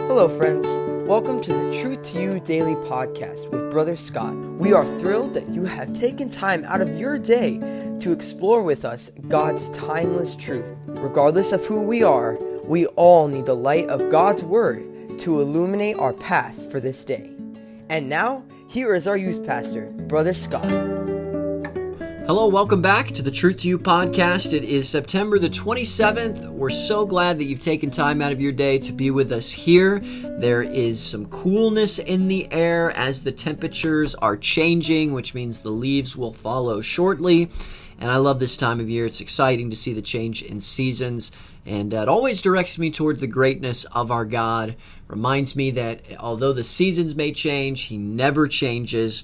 Hello, friends. Welcome to the Truth to You Daily Podcast with Brother Scott. We are thrilled that you have taken time out of your day to explore with us God's timeless truth. Regardless of who we are, we all need the light of God's Word to illuminate our path for this day. And now, here is our youth pastor, Brother Scott. Hello, welcome back to the Truth to You podcast. It is September the 27th. We're so glad that you've taken time out of your day to be with us here. There is some coolness in the air as the temperatures are changing, which means the leaves will follow shortly. And I love this time of year. It's exciting to see the change in seasons. And it always directs me toward the greatness of our God. Reminds me that although the seasons may change, He never changes.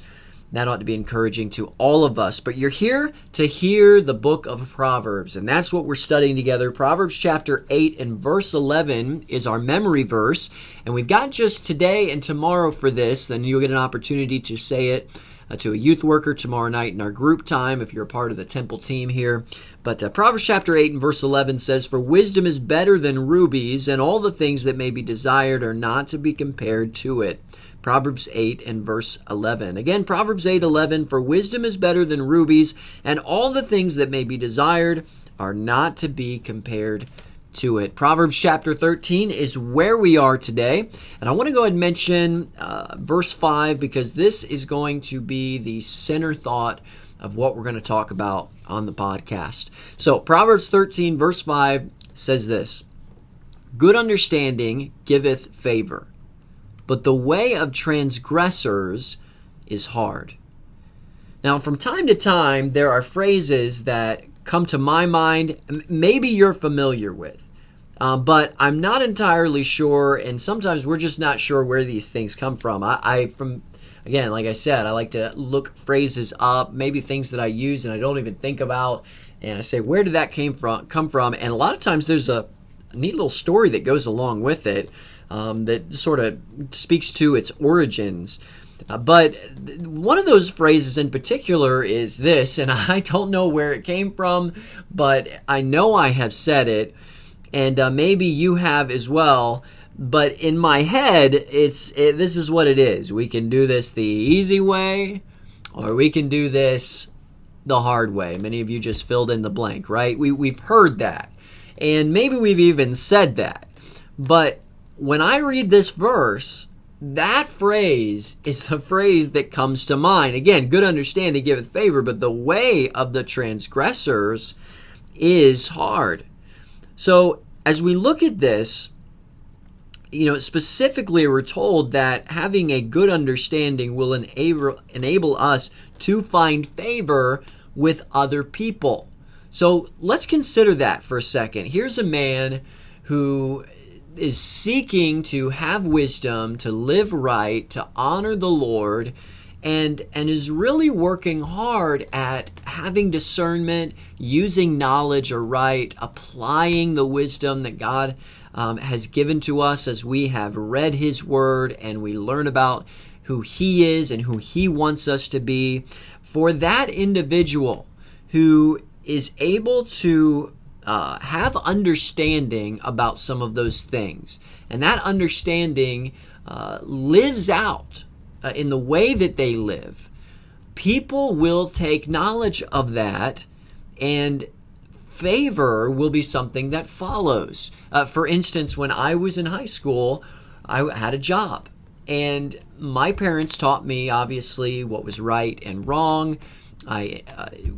That ought to be encouraging to all of us. But you're here to hear the book of Proverbs, and that's what we're studying together. Proverbs chapter 8 and verse 11 is our memory verse, and we've got just today and tomorrow for this. Then you'll get an opportunity to say it to a youth worker tomorrow night in our group time if you're a part of the temple team here. But Proverbs chapter 8 and verse 11 says, "For wisdom is better than rubies, and all the things that may be desired are not to be compared to it." Proverbs 8 and verse 11. Again, Proverbs 8:11, "For wisdom is better than rubies, and all the things that may be desired are not to be compared to it." Proverbs chapter 13 is where we are today. And I want to go ahead and mention verse 5 because this is going to be the center thought of what we're going to talk about on the podcast. So Proverbs 13 verse 5 says this, "Good understanding giveth favor, but the way of transgressors is hard." Now, from time to time, there are phrases that come to my mind, maybe you're familiar with, but I'm not entirely sure, and sometimes we're just not sure where these things come from. Again, like I said, I like to look phrases up, maybe things that I use and I don't even think about, and I say, where did that come from? And a lot of times there's a neat little story that goes along with it. That sort of speaks to its origins. But one of those phrases in particular is this, and I don't know where it came from, but I know I have said it, and maybe you have as well. But in my head, this is what it is. We can do this the easy way, or we can do this the hard way. Many of you just filled in the blank, right? We've heard that, and maybe we've even said that. But when I read this verse, that phrase is the phrase that comes to mind. Again, good understanding giveth favor, but the way of the transgressors is hard. So as we look at this, specifically we're told that having a good understanding will enable us to find favor with other people. So let's consider that for a second. Here's a man who is seeking to have wisdom, to live right, to honor the Lord, and is really working hard at having discernment, using knowledge aright, applying the wisdom that God has given to us as we have read His Word and we learn about who He is and who He wants us to be. For that individual who is able to have understanding about some of those things, and that understanding lives out in the way that they live, people will take knowledge of that, and favor will be something that follows. For instance, when I was in high school, I had a job, and my parents taught me, obviously, what was right and wrong. I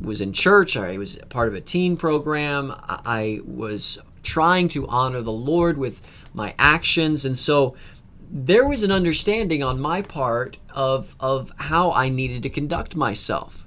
was in church. I was part of a teen program. I was trying to honor the Lord with my actions. And so there was an understanding on my part of how I needed to conduct myself.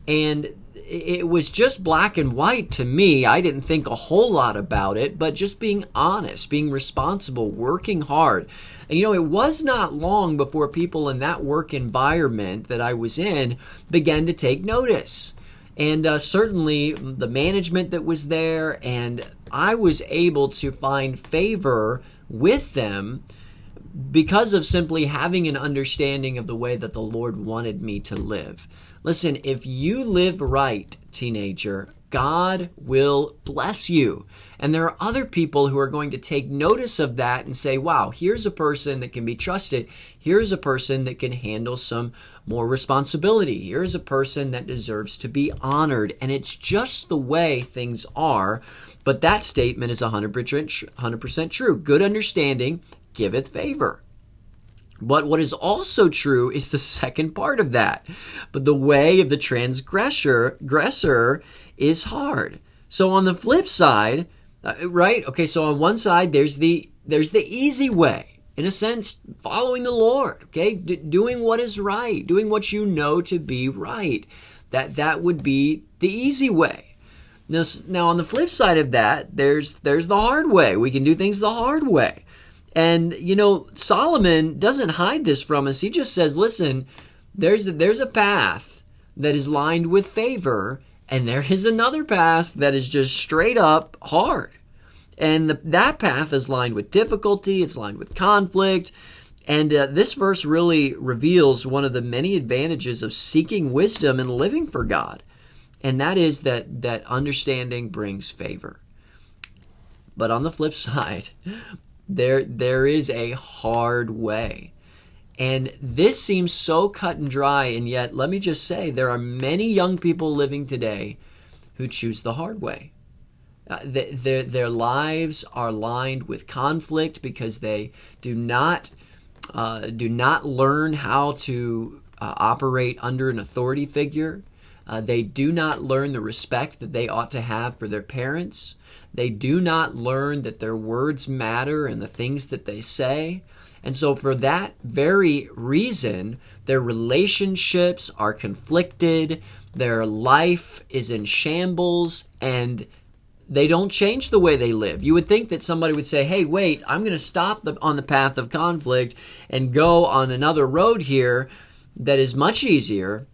And it was just black and white to me. I didn't think a whole lot about it, but just being honest, being responsible, working hard. And it was not long before people in that work environment that I was in began to take notice. And certainly the management that was there, and I was able to find favor with them because of simply having an understanding of the way that the Lord wanted me to live. Listen, if you live right, teenager, God will bless you. And there are other people who are going to take notice of that and say, wow, here's a person that can be trusted. Here's a person that can handle some more responsibility. Here's a person that deserves to be honored. And it's just the way things are. But that statement is 100% true. Good understanding giveth favor. But what is also true is the second part of that. But the way of the transgressor is hard. So on the flip side, right? Okay, so on one side, there's the easy way. In a sense, following the Lord, okay? Doing what is right, doing what you know to be right. That would be the easy way. Now on the flip side of that, there's the hard way. We can do things the hard way. And, Solomon doesn't hide this from us. He just says, listen, there's a path that is lined with favor, and there is another path that is just straight up hard. And that path is lined with difficulty. It's lined with conflict. And this verse really reveals one of the many advantages of seeking wisdom and living for God. And that is that understanding brings favor. But on the flip side, there is a hard way. And this seems so cut and dry, and yet let me just say there are many young people living today who choose the hard way. Their lives are lined with conflict because they do not learn how to operate under an authority figure. They do not learn the respect that they ought to have for their parents. They do not learn that their words matter and the things that they say. And so for that very reason, their relationships are conflicted, their life is in shambles, and they don't change the way they live. You would think that somebody would say, hey, wait, I'm going to stop on the path of conflict and go on another road here that is much easier,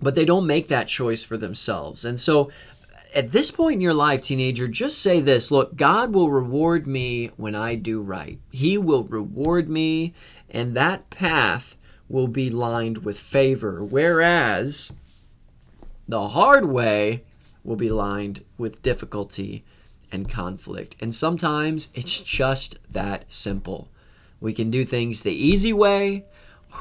but they don't make that choice for themselves. And so at this point in your life, teenager, just say this: look, God will reward me when I do right. He will reward me, and that path will be lined with favor, whereas the hard way will be lined with difficulty and conflict. And sometimes it's just that simple. We can do things the easy way,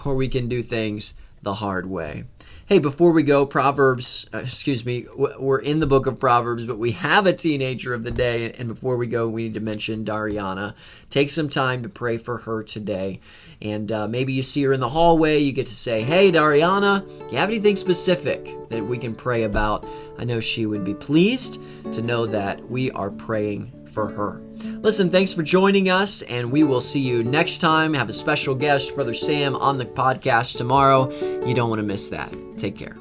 or we can do things the hard way. Hey, before we go, we're in the book of Proverbs, but we have a teenager of the day. And before we go, we need to mention Dariana. Take some time to pray for her today. And maybe you see her in the hallway. You get to say, hey, Dariana, do you have anything specific that we can pray about? I know she would be pleased to know that we are praying for her. Listen, thanks for joining us, and we will see you next time. Have a special guest, Brother Sam, on the podcast tomorrow. You don't want to miss that. Take care.